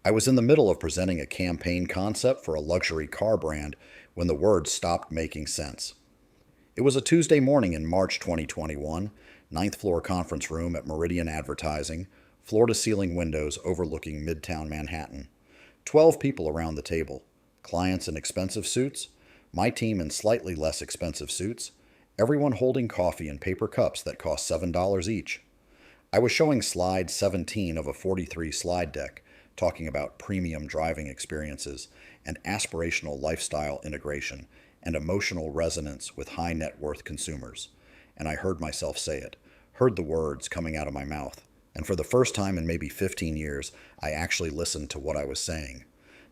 I was in the middle of presenting a campaign concept for a luxury car brand when the words stopped making sense. It was a Tuesday morning in March 2021, ninth floor conference room at Meridian Advertising, floor-to-ceiling windows overlooking Midtown Manhattan. 12 people around the table, clients in expensive suits, my team in slightly less expensive suits, everyone holding coffee in paper cups that cost $7 each. I was showing slide 17 of a 43 slide deck, talking about premium driving experiences and aspirational lifestyle integration and emotional resonance with high net worth consumers. And I heard myself say it, heard the words coming out of my mouth. And for the first time in maybe 15 years, I actually listened to what I was saying.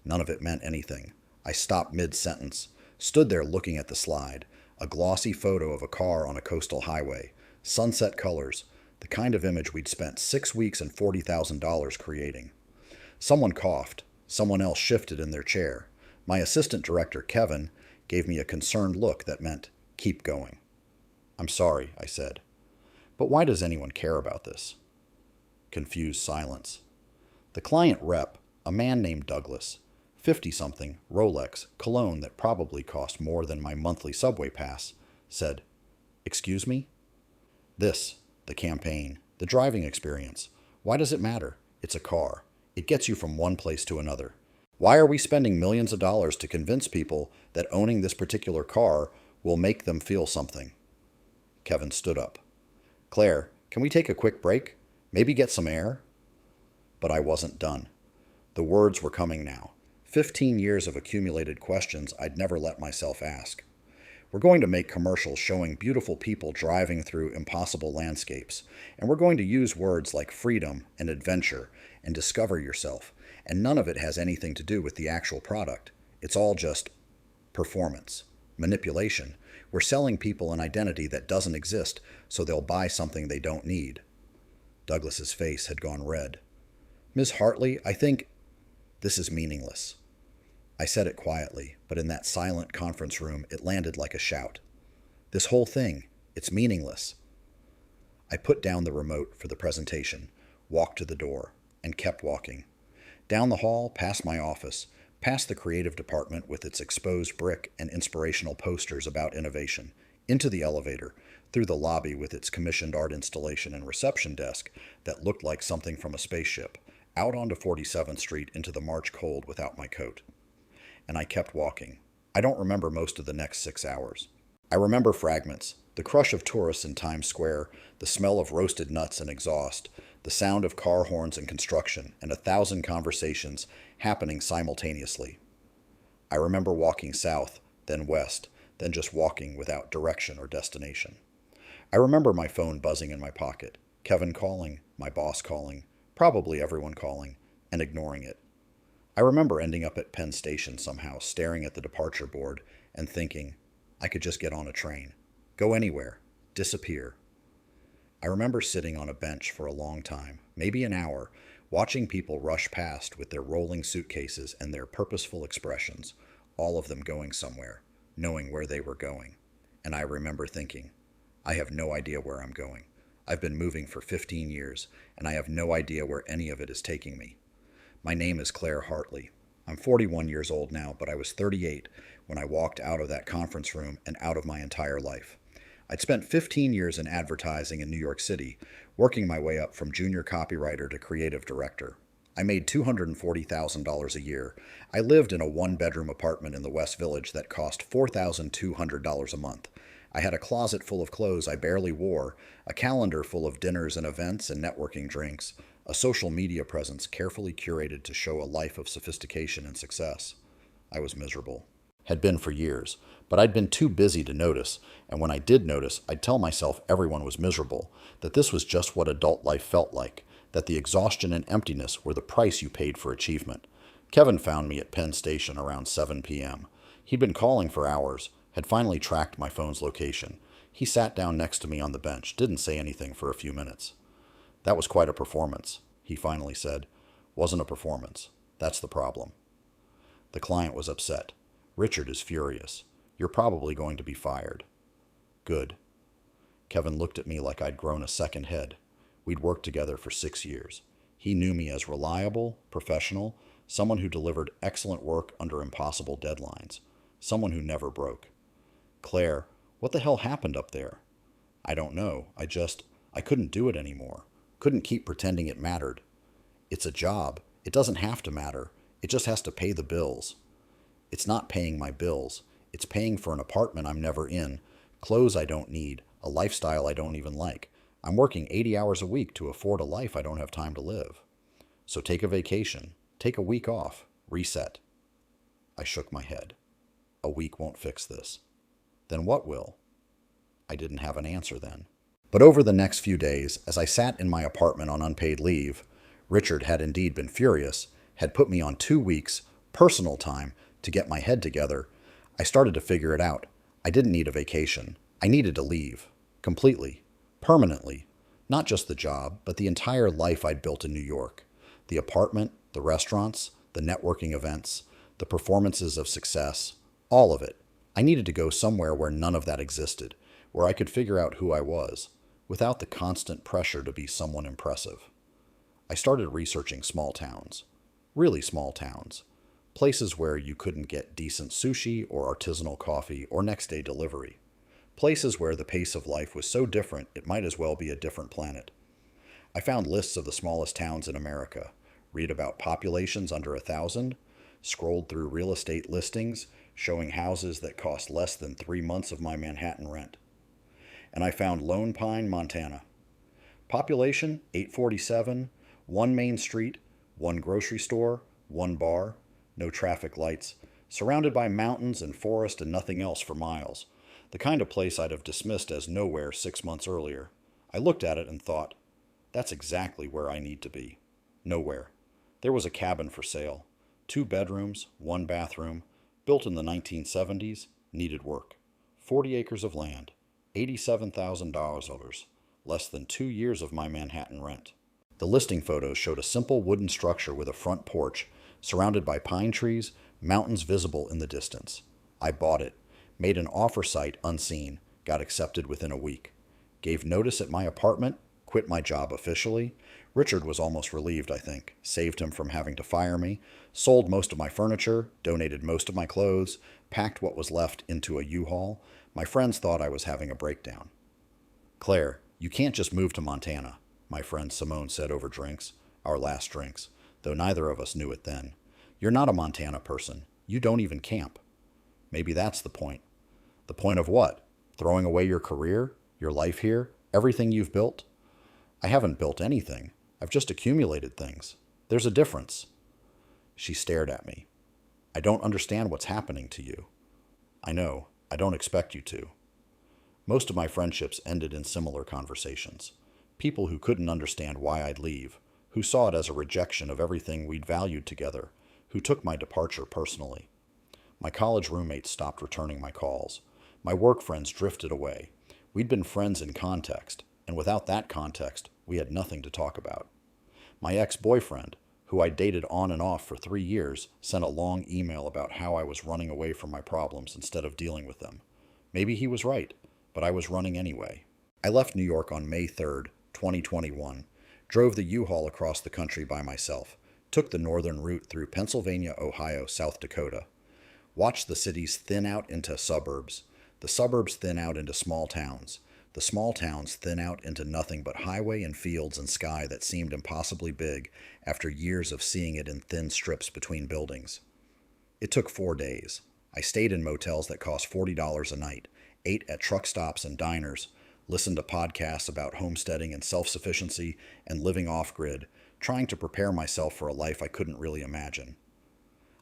None of it meant anything. I stopped mid-sentence, stood there looking at the slide, a glossy photo of a car on a coastal highway, sunset colors, the kind of image we'd spent 6 weeks and $40,000 creating. Someone coughed. Someone else shifted in their chair. My assistant director, Kevin, gave me a concerned look that meant, keep going. I'm sorry, I said. But why does anyone care about this? Confused silence. The client rep, a man named Douglas, 50-something, Rolex, cologne that probably cost more than my monthly subway pass, said, "Excuse me?" This, the campaign, the driving experience. Why does it matter? It's a car. It gets you from one place to another. Why are we spending millions of dollars to convince people that owning this particular car will make them feel something? Kevin stood up. Claire, can we take a quick break? Maybe get some air? But I wasn't done. The words were coming now. 15 years of accumulated questions I'd never let myself ask. We're going to make commercials showing beautiful people driving through impossible landscapes, and we're going to use words like freedom and adventure and discover yourself, and none of it has anything to do with the actual product. It's all just performance, manipulation. We're selling people an identity that doesn't exist, so they'll buy something they don't need. Douglas's face had gone red. Ms. Hartley, I think this is meaningless. I said it quietly, but in that silent conference room, it landed like a shout. This whole thing, it's meaningless. I put down the remote for the presentation, walked to the door, and kept walking. Down the hall, past my office, past the creative department with its exposed brick and inspirational posters about innovation, into the elevator, through the lobby with its commissioned art installation and reception desk that looked like something from a spaceship, out onto 47th Street into the March cold without my coat. And I kept walking. I don't remember most of the next 6 hours. I remember fragments, the crush of tourists in Times Square, the smell of roasted nuts and exhaust, the sound of car horns and construction, and 1,000 conversations happening simultaneously. I remember walking south, then west, then just walking without direction or destination. I remember my phone buzzing in my pocket, Kevin calling, my boss calling, probably everyone calling, and ignoring it. I remember ending up at Penn Station somehow, staring at the departure board and thinking, I could just get on a train, go anywhere, disappear. I remember sitting on a bench for a long time, maybe an hour, watching people rush past with their rolling suitcases and their purposeful expressions, all of them going somewhere, knowing where they were going. And I remember thinking, I have no idea where I'm going. I've been moving for 15 years, and I have no idea where any of it is taking me. My name is Claire Hartley. I'm 41 years old now, but I was 38 when I walked out of that conference room and out of my entire life. I'd spent 15 years in advertising in New York City, working my way up from junior copywriter to creative director. I made $240,000 a year. I lived in a one-bedroom apartment in the West Village that cost $4,200 a month. I had a closet full of clothes I barely wore, a calendar full of dinners and events and networking drinks, a social media presence carefully curated to show a life of sophistication and success. I was miserable. Had been for years, but I'd been too busy to notice, and when I did notice, I'd tell myself everyone was miserable, that this was just what adult life felt like, that the exhaustion and emptiness were the price you paid for achievement. Kevin found me at Penn Station around 7 p.m. He'd been calling for hours, had finally tracked my phone's location. He sat down next to me on the bench, didn't say anything for a few minutes. That was quite a performance, he finally said. Wasn't a performance. That's the problem. The client was upset. Richard is furious. You're probably going to be fired. Good. Kevin looked at me like I'd grown a second head. We'd worked together for 6 years. He knew me as reliable, professional, someone who delivered excellent work under impossible deadlines, someone who never broke. Claire, what the hell happened up there? I don't know. I couldn't do it anymore. Couldn't keep pretending it mattered. It's a job. It doesn't have to matter. It just has to pay the bills. It's not paying my bills. It's paying for an apartment I'm never in, clothes I don't need, a lifestyle I don't even like. I'm working 80 hours a week to afford a life I don't have time to live. So take a vacation. Take a week off. Reset. I shook my head. A week won't fix this. Then what will? I didn't have an answer then. But over the next few days, as I sat in my apartment on unpaid leave, Richard had indeed been furious, had put me on 2 weeks, personal time, to get my head together. I started to figure it out. I didn't need a vacation. I needed to leave. Completely. Permanently. Not just the job, but the entire life I'd built in New York. The apartment, the restaurants, the networking events, the performances of success, all of it. I needed to go somewhere where none of that existed, where I could figure out who I was, without the constant pressure to be someone impressive. I started researching small towns. Really small towns. Places where you couldn't get decent sushi or artisanal coffee or next-day delivery. Places where the pace of life was so different it might as well be a different planet. I found lists of the smallest towns in America, read about populations under 1,000, scrolled through real estate listings showing houses that cost less than 3 months of my Manhattan rent. And I found Lone Pine, Montana. Population 847, one main street, one grocery store, one bar, no traffic lights, surrounded by mountains and forest and nothing else for miles. The kind of place I'd have dismissed as nowhere 6 months earlier. I looked at it and thought, that's exactly where I need to be. Nowhere. There was a cabin for sale. 2 bedrooms, 1 bathroom, built in the 1970s, needed work. 40 acres of land, $87,000, less than 2 years of my Manhattan rent. The listing photos showed a simple wooden structure with a front porch, surrounded by pine trees, mountains visible in the distance. I bought it, made an offer sight unseen, got accepted within a week. Gave notice at my apartment, quit my job officially. Richard was almost relieved, I think. Saved him from having to fire me. Sold most of my furniture, donated most of my clothes, packed what was left into a U-Haul. My friends thought I was having a breakdown. Claire, you can't just move to Montana, my friend Simone said over drinks, our last drinks, though neither of us knew it then. You're not a Montana person. You don't even camp. Maybe that's the point. The point of what? Throwing away your career, your life here, everything you've built? I haven't built anything. I've just accumulated things. There's a difference. She stared at me. I don't understand what's happening to you. I know. I don't expect you to. Most of my friendships ended in similar conversations. People who couldn't understand why I'd leave, who saw it as a rejection of everything we'd valued together, who took my departure personally. My college roommates stopped returning my calls. My work friends drifted away. We'd been friends in context, and without that context, we had nothing to talk about. My ex-boyfriend, who I dated on and off for 3 years, sent a long email about how I was running away from my problems instead of dealing with them. Maybe he was right, but I was running anyway. I left New York on May 3rd, 2021, drove the U-Haul across the country by myself, took the northern route through Pennsylvania, Ohio, South Dakota, watched the cities thin out into suburbs, the suburbs thin out into small towns, the small towns thin out into nothing but highway and fields and sky that seemed impossibly big after years of seeing it in thin strips between buildings. It took 4 days. I stayed in motels that cost $40 a night, ate at truck stops and diners, listened to podcasts about homesteading and self-sufficiency and living off-grid, trying to prepare myself for a life I couldn't really imagine.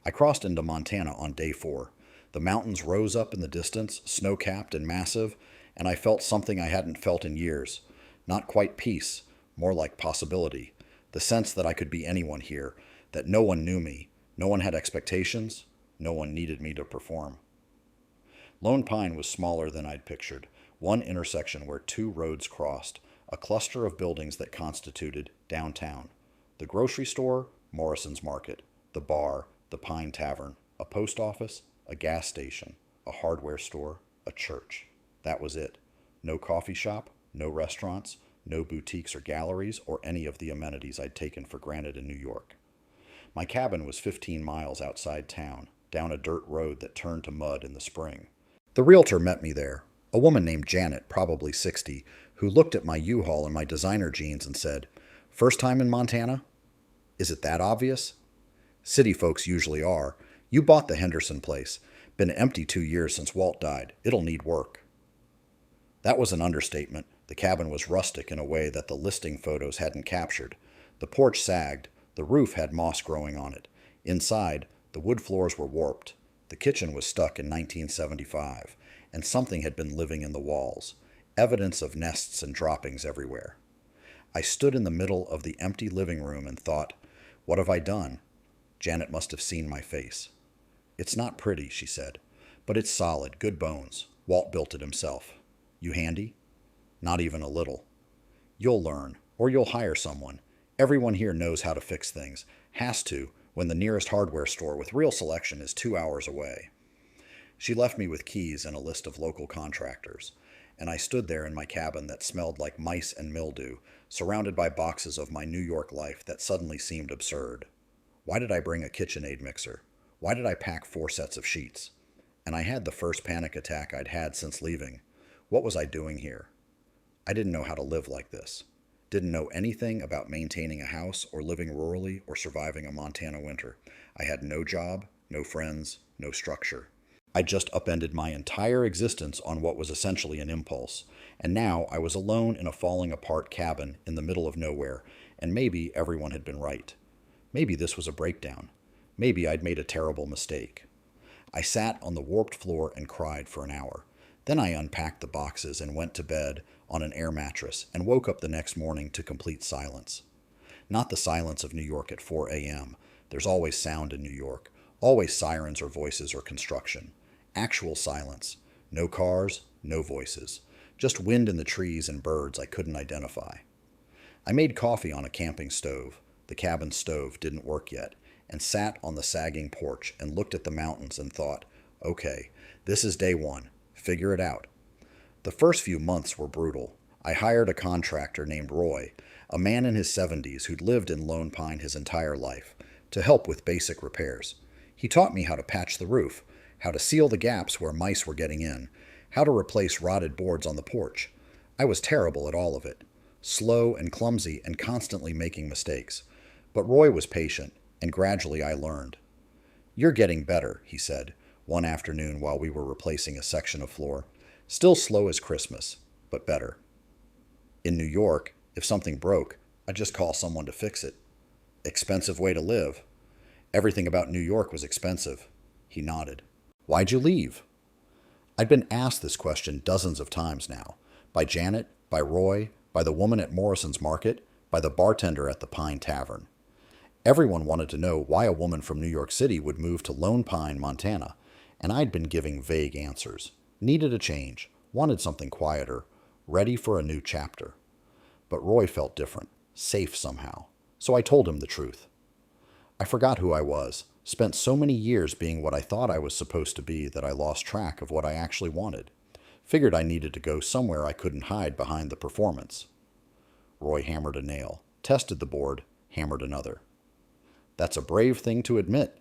I crossed into Montana on day 4. The mountains rose up in the distance, snow-capped and massive, and I felt something I hadn't felt in years. Not quite peace, more like possibility. The sense that I could be anyone here, that no one knew me, no one had expectations, no one needed me to perform. Lone Pine was smaller than I'd pictured. One intersection where 2 roads crossed, a cluster of buildings that constituted downtown. The grocery store, Morrison's Market, the bar, the Pine Tavern, a post office, a gas station, a hardware store, a church. That was it. No coffee shop, no restaurants, no boutiques or galleries, or any of the amenities I'd taken for granted in New York. My cabin was 15 miles outside town, down a dirt road that turned to mud in the spring. The realtor met me there, a woman named Janet, probably 60, who looked at my U-Haul and my designer jeans and said, "First time in Montana? Is it that obvious?" City folks usually are. "You bought the Henderson place. Been empty 2 years since Walt died. It'll need work." That was an understatement. The cabin was rustic in a way that the listing photos hadn't captured. The porch sagged. The roof had moss growing on it. Inside, the wood floors were warped. The kitchen was stuck in 1975, and something had been living in the walls. Evidence of nests and droppings everywhere. I stood in the middle of the empty living room and thought, what have I done? Janet must have seen my face. "It's not pretty," she said, "but it's solid, good bones. Walt built it himself. You handy?" "Not even a little." "You'll learn, or you'll hire someone. Everyone here knows how to fix things. Has to, when the nearest hardware store with real selection is 2 hours away." She left me with keys and a list of local contractors, and I stood there in my cabin that smelled like mice and mildew, surrounded by boxes of my New York life that suddenly seemed absurd. Why did I bring a KitchenAid mixer? Why did I pack 4 sets of sheets? And I had the first panic attack I'd had since leaving. What was I doing here? I didn't know how to live like this. Didn't know anything about maintaining a house or living rurally or surviving a Montana winter. I had no job, no friends, no structure. I just upended my entire existence on what was essentially an impulse, and now I was alone in a falling apart cabin in the middle of nowhere, and maybe everyone had been right. Maybe this was a breakdown. Maybe I'd made a terrible mistake. I sat on the warped floor and cried for an hour. Then I unpacked the boxes and went to bed on an air mattress and woke up the next morning to complete silence. Not the silence of New York at 4 a.m. There's always sound in New York, always sirens or voices or construction. Actual silence. No cars, no voices. Just wind in the trees and birds I couldn't identify. I made coffee on a camping stove. The cabin stove didn't work yet, and sat on the sagging porch and looked at the mountains and thought, okay, this is day one. Figure it out. The first few months were brutal. I hired a contractor named Roy, a man in his 70s who'd lived in Lone Pine his entire life, to help with basic repairs. He taught me how to patch the roof, how to seal the gaps where mice were getting in, how to replace rotted boards on the porch. I was terrible at all of it, slow and clumsy and constantly making mistakes. But Roy was patient, and gradually I learned. "You're getting better," he said, one afternoon while we were replacing a section of floor. "Still slow as Christmas, but better." In New York, if something broke, I'd just call someone to fix it. Expensive way to live. Everything about New York was expensive. He nodded. "Why'd you leave?" I'd been asked this question dozens of times now. By Janet, by Roy, by the woman at Morrison's Market, by the bartender at the Pine Tavern. Everyone wanted to know why a woman from New York City would move to Lone Pine, Montana, and I'd been giving vague answers. Needed a change, wanted something quieter, ready for a new chapter. But Roy felt different, safe somehow, so I told him the truth. I forgot who I was, spent so many years being what I thought I was supposed to be that I lost track of what I actually wanted. Figured I needed to go somewhere I couldn't hide behind the performance. Roy hammered a nail, tested the board, hammered another. "That's a brave thing to admit."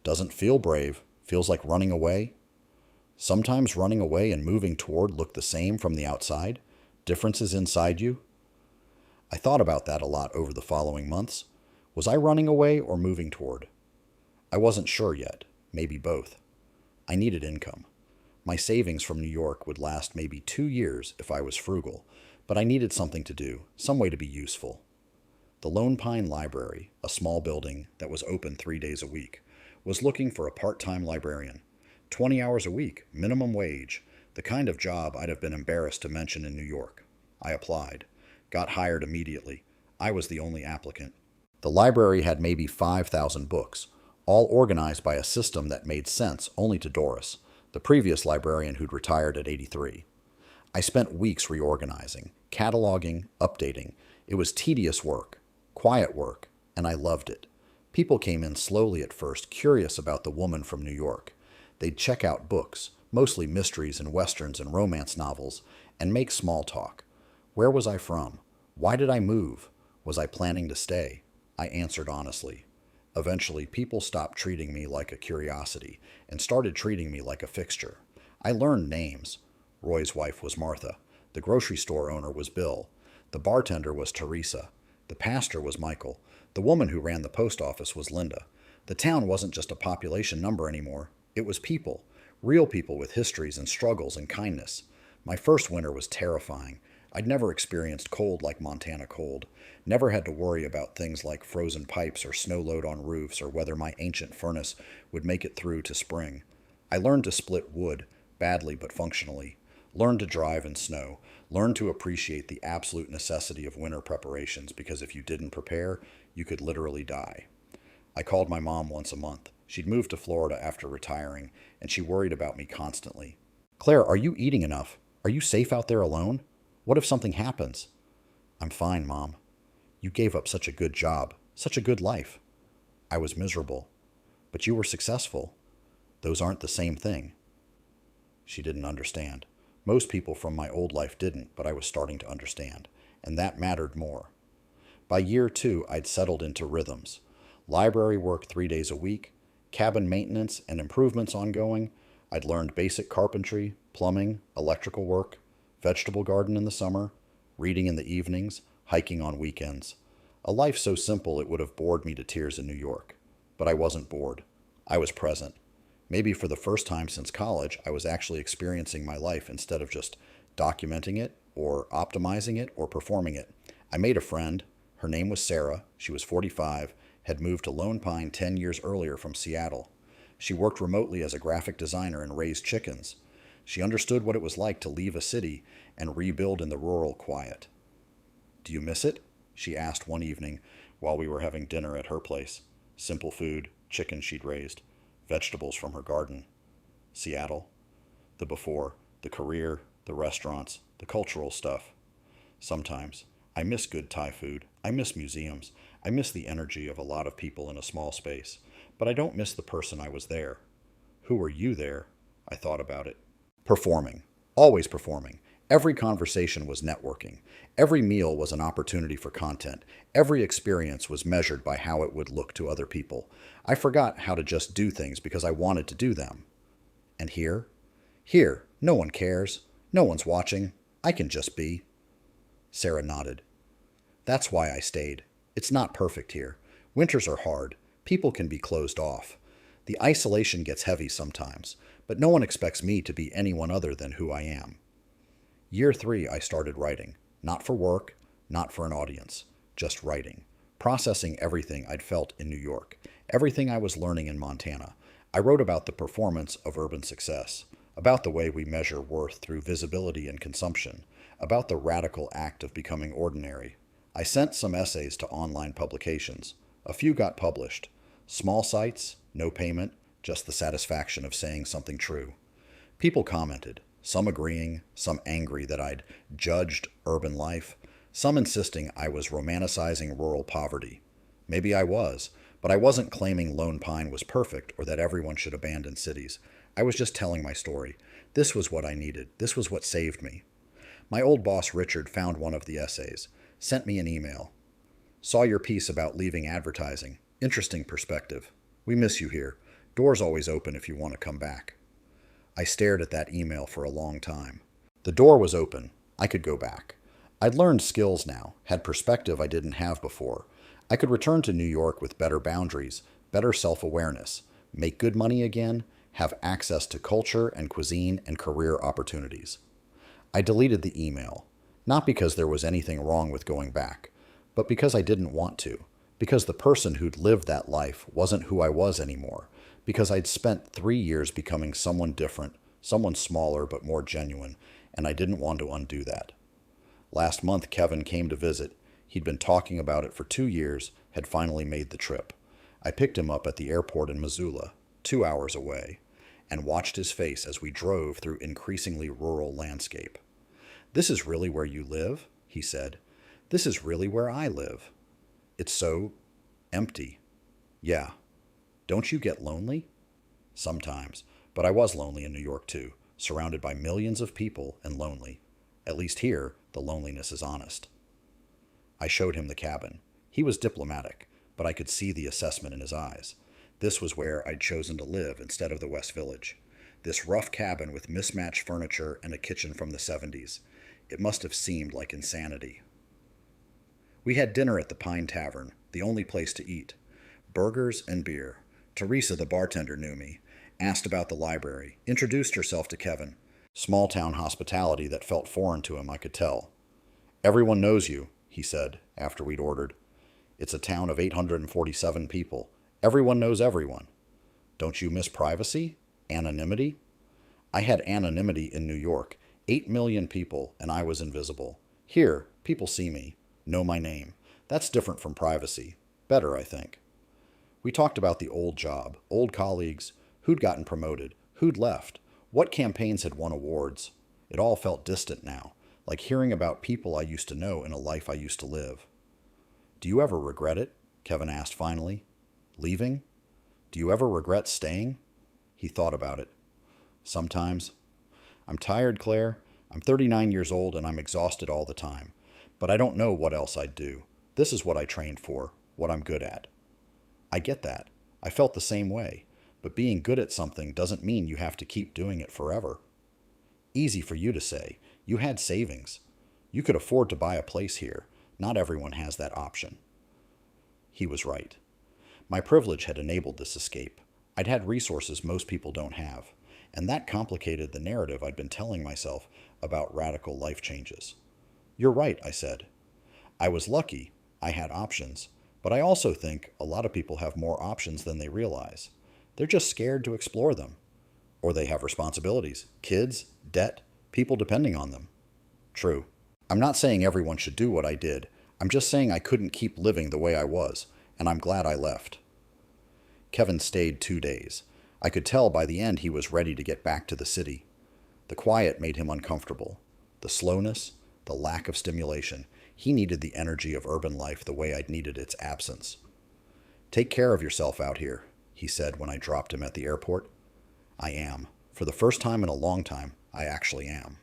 "Doesn't feel brave. Feels like running away." "Sometimes running away and moving toward look the same from the outside. Differences inside you." I thought about that a lot over the following months. Was I running away or moving toward? I wasn't sure yet. Maybe both. I needed income. My savings from New York would last maybe 2 years if I was frugal, but I needed something to do, some way to be useful. The Lone Pine Library, a small building that was open 3 days a week, was looking for a part-time librarian. 20 hours a week, minimum wage, the kind of job I'd have been embarrassed to mention in New York. I applied. Got hired immediately. I was the only applicant. The library had maybe 5,000 books, all organized by a system that made sense only to Doris, the previous librarian who'd retired at 83. I spent weeks reorganizing, cataloging, updating. It was tedious work. Quiet work, and I loved it. People came in slowly at first, curious about the woman from New York. They'd check out books, mostly mysteries and westerns and romance novels, and make small talk. Where was I from? Why did I move? Was I planning to stay? I answered honestly. Eventually, people stopped treating me like a curiosity and started treating me like a fixture. I learned names. Roy's wife was Martha. The grocery store owner was Bill. The bartender was Teresa. The pastor was Michael. The woman who ran the post office was Linda. The town wasn't just a population number anymore. It was people. Real people with histories and struggles and kindness. My first winter was terrifying. I'd never experienced cold like Montana cold. Never had to worry about things like frozen pipes or snow load on roofs or whether my ancient furnace would make it through to spring. I learned to split wood, badly but functionally. Learned to drive in snow. Learned to appreciate the absolute necessity of winter preparations because if you didn't prepare, you could literally die. I called my mom once a month. She'd moved to Florida after retiring, and she worried about me constantly. Claire, are you eating enough? Are you safe out there alone? What if something happens? I'm fine, Mom. You gave up such a good job, such a good life. I was miserable. But you were successful. Those aren't the same thing. She didn't understand. Most people from my old life didn't, but I was starting to understand, and that mattered more. By year 2, I'd settled into rhythms. Library work 3 days a week, cabin maintenance and improvements ongoing. I'd learned basic carpentry, plumbing, electrical work, vegetable garden in the summer, reading in the evenings, hiking on weekends. A life so simple it would have bored me to tears in New York. But I wasn't bored. I was present. Maybe for the first time since college, I was actually experiencing my life instead of just documenting it or optimizing it or performing it. I made a friend. Her name was Sarah. She was 45, had moved to Lone Pine 10 years earlier from Seattle. She worked remotely as a graphic designer and raised chickens. She understood what it was like to leave a city and rebuild in the rural quiet. Do you miss it? She asked one evening while we were having dinner at her place. Simple food, chicken she'd raised, vegetables from her garden. Seattle. The before, the career, the restaurants, the cultural stuff. Sometimes. I miss good Thai food. I miss museums. I miss the energy of a lot of people in a small space. But I don't miss the person I was there. Who were you there? I thought about it. Performing. Always performing. Every conversation was networking. Every meal was an opportunity for content. Every experience was measured by how it would look to other people. I forgot how to just do things because I wanted to do them. And here? Here, no one cares. No one's watching. I can just be. Sarah nodded. That's why I stayed. It's not perfect here. Winters are hard. People can be closed off. The isolation gets heavy sometimes, but no one expects me to be anyone other than who I am. Year 3, I started writing. Not for work, not for an audience. Just writing. Processing everything I'd felt in New York. Everything I was learning in Montana. I wrote about the performance of urban success. About the way we measure worth through visibility and consumption. About the radical act of becoming ordinary. I sent some essays to online publications. A few got published. Small sites, no payment, just the satisfaction of saying something true. People commented, some agreeing, some angry that I'd judged urban life, some insisting I was romanticizing rural poverty. Maybe I was, but I wasn't claiming Lone Pine was perfect or that everyone should abandon cities. I was just telling my story. This was what I needed. This was what saved me. My old boss Richard found one of the essays, sent me an email. Saw your piece about leaving advertising. Interesting perspective. We miss you here. Door's always open if you want to come back. I stared at that email for a long time. The door was open. I could go back. I'd learned skills now, had perspective I didn't have before. I could return to New York with better boundaries, better self-awareness, make good money again, have access to culture and cuisine and career opportunities. I deleted the email, not because there was anything wrong with going back, but because I didn't want to, because the person who'd lived that life wasn't who I was anymore, because I'd spent 3 years becoming someone different, someone smaller but more genuine, and I didn't want to undo that. Last month, Kevin came to visit. He'd been talking about it for 2 years, had finally made the trip. I picked him up at the airport in Missoula, 2 hours away, and watched his face as we drove through increasingly rural landscape. This is really where you live? He said. This is really where I live. It's so empty. Yeah. Don't you get lonely? Sometimes, but I was lonely in New York too, surrounded by millions of people and lonely. At least here, the loneliness is honest. I showed him the cabin. He was diplomatic. but I could see the assessment in his eyes. This was where I'd chosen to live instead of the West Village. This rough cabin with mismatched furniture and a kitchen from the 70s. It must have seemed like insanity. We had dinner at the Pine Tavern, the only place to eat. Burgers and beer. Teresa, the bartender, knew me, asked about the library, introduced herself to Kevin. Small town hospitality that felt foreign to him, I could tell. "Everyone knows you," he said, after we'd ordered. "It's a town of 847 people. Everyone knows everyone. Don't you miss privacy? Anonymity?" I had anonymity in New York. 8 million people, and I was invisible. Here, people see me, know my name. That's different from privacy. Better, I think. We talked about the old job, old colleagues, who'd gotten promoted, who'd left, what campaigns had won awards. It all felt distant now, like hearing about people I used to know in a life I used to live. "Do you ever regret it?" Kevin asked finally. "Leaving? Do you ever regret staying?" He thought about it. "Sometimes. I'm tired, Claire. I'm 39 years old and I'm exhausted all the time. But I don't know what else I'd do. This is what I trained for, what I'm good at." I get that. I felt the same way. But being good at something doesn't mean you have to keep doing it forever. Easy for you to say. You had savings. You could afford to buy a place here. Not everyone has that option. He was right. My privilege had enabled this escape. I'd had resources most people don't have. And that complicated the narrative I'd been telling myself about radical life changes. "You're right," I said. "I was lucky. I had options. But I also think a lot of people have more options than they realize. They're just scared to explore them. Or they have responsibilities, kids, debt, people depending on them." True. I'm not saying everyone should do what I did. I'm just saying I couldn't keep living the way I was, and I'm glad I left. Kevin stayed 2 days. I could tell by the end he was ready to get back to the city. The quiet made him uncomfortable. The slowness, the lack of stimulation. He needed the energy of urban life the way I'd needed its absence. "Take care of yourself out here," he said when I dropped him at the airport. I am. For the first time in a long time, I actually am.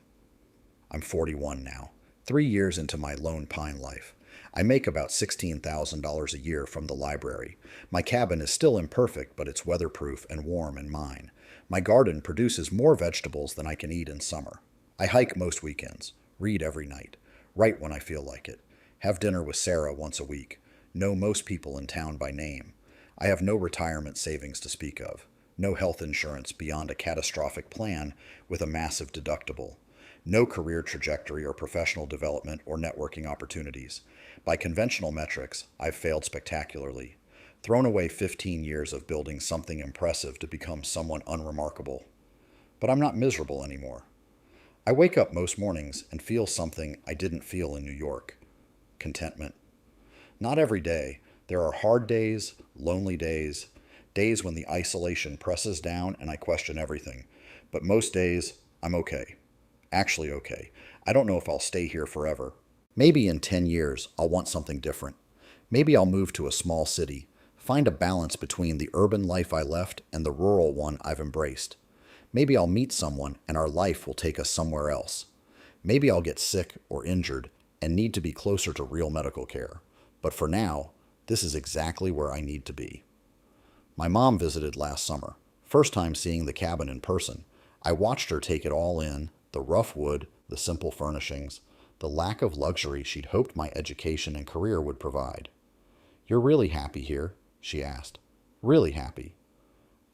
I'm 41 now, 3 years into my Lone Pine life. I make about $16,000 a year from the library. My cabin is still imperfect, but it's weatherproof and warm and mine. My garden produces more vegetables than I can eat in summer. I hike most weekends, read every night, write when I feel like it, have dinner with Sarah once a week, know most people in town by name. I have no retirement savings to speak of, no health insurance beyond a catastrophic plan with a massive deductible, no career trajectory or professional development or networking opportunities. By conventional metrics, I've failed spectacularly, thrown away 15 years of building something impressive to become someone unremarkable. But I'm not miserable anymore. I wake up most mornings and feel something I didn't feel in New York. Contentment. Not every day. There are hard days, lonely days, days when the isolation presses down and I question everything. But most days, I'm okay. Actually okay. I don't know if I'll stay here forever. Maybe in 10 years, I'll want something different. Maybe I'll move to a small city, find a balance between the urban life I left and the rural one I've embraced. Maybe I'll meet someone and our life will take us somewhere else. Maybe I'll get sick or injured and need to be closer to real medical care. But for now, this is exactly where I need to be. My mom visited last summer, first time seeing the cabin in person. I watched her take it all in, the rough wood, the simple furnishings, the lack of luxury she'd hoped my education and career would provide. "You're really happy here?" she asked. "Really happy?"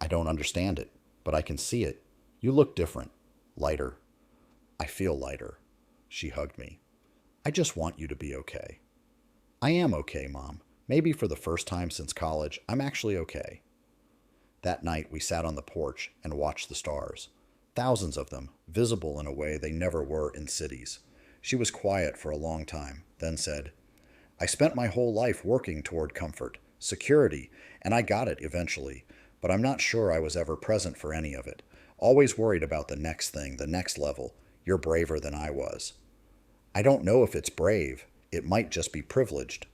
"I don't understand it, but I can see it. You look different, lighter." "I feel lighter." She hugged me. "I just want you to be okay." "I am okay, Mom. Maybe for the first time since college, I'm actually okay." That night, we sat on the porch and watched the stars. Thousands of them, visible in a way they never were in cities. She was quiet for a long time, then said, "I spent my whole life working toward comfort, security, and I got it eventually, but I'm not sure I was ever present for any of it. Always worried about the next thing, the next level. You're braver than I was." "I don't know if it's brave. It might just be privileged."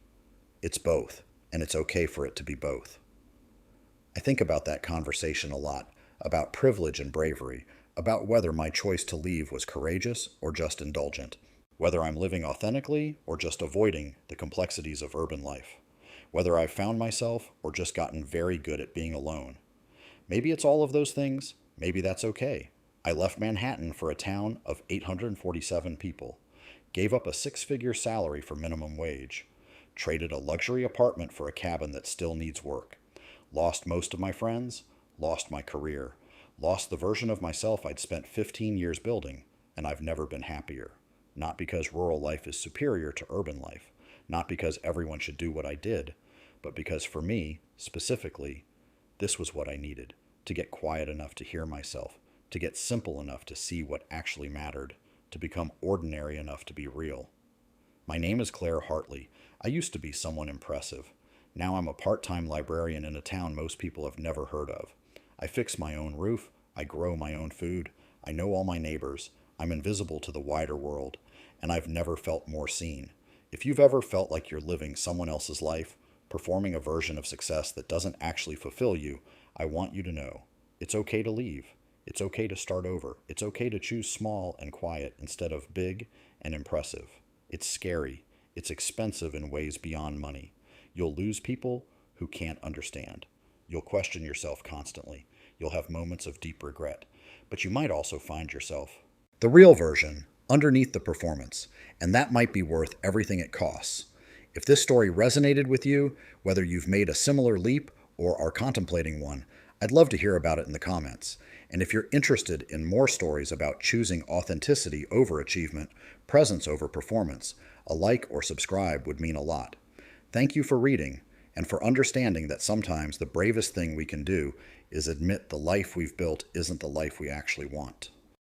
"It's both, and it's okay for it to be both." I think about that conversation a lot, about privilege and bravery, about whether my choice to leave was courageous or just indulgent, whether I'm living authentically or just avoiding the complexities of urban life, whether I've found myself or just gotten very good at being alone. Maybe it's all of those things. Maybe that's okay. I left Manhattan for a town of 847 people, gave up a six-figure salary for minimum wage, traded a luxury apartment for a cabin that still needs work, lost most of my friends, lost my career, lost the version of myself I'd spent 15 years building, and I've never been happier. Not because rural life is superior to urban life, not because everyone should do what I did, but because for me, specifically, this was what I needed, to get quiet enough to hear myself, to get simple enough to see what actually mattered, to become ordinary enough to be real. My name is Claire Hartley. I used to be someone impressive. Now I'm a part-time librarian in a town most people have never heard of. I fix my own roof. I grow my own food. I know all my neighbors. I'm invisible to the wider world, and I've never felt more seen. If you've ever felt like you're living someone else's life, performing a version of success that doesn't actually fulfill you, I want you to know, it's okay to leave. It's okay to start over. It's okay to choose small and quiet instead of big and impressive. It's scary. It's expensive in ways beyond money. You'll lose people who can't understand. You'll question yourself constantly. You'll have moments of deep regret. But you might also find yourself the real version underneath the performance, and that might be worth everything it costs. If this story resonated with you, whether you've made a similar leap or are contemplating one, I'd love to hear about it in the comments. And if you're interested in more stories about choosing authenticity over achievement, presence over performance, a like or subscribe would mean a lot. Thank you for reading and for understanding that sometimes the bravest thing we can do is admit the life we've built isn't the life we actually want.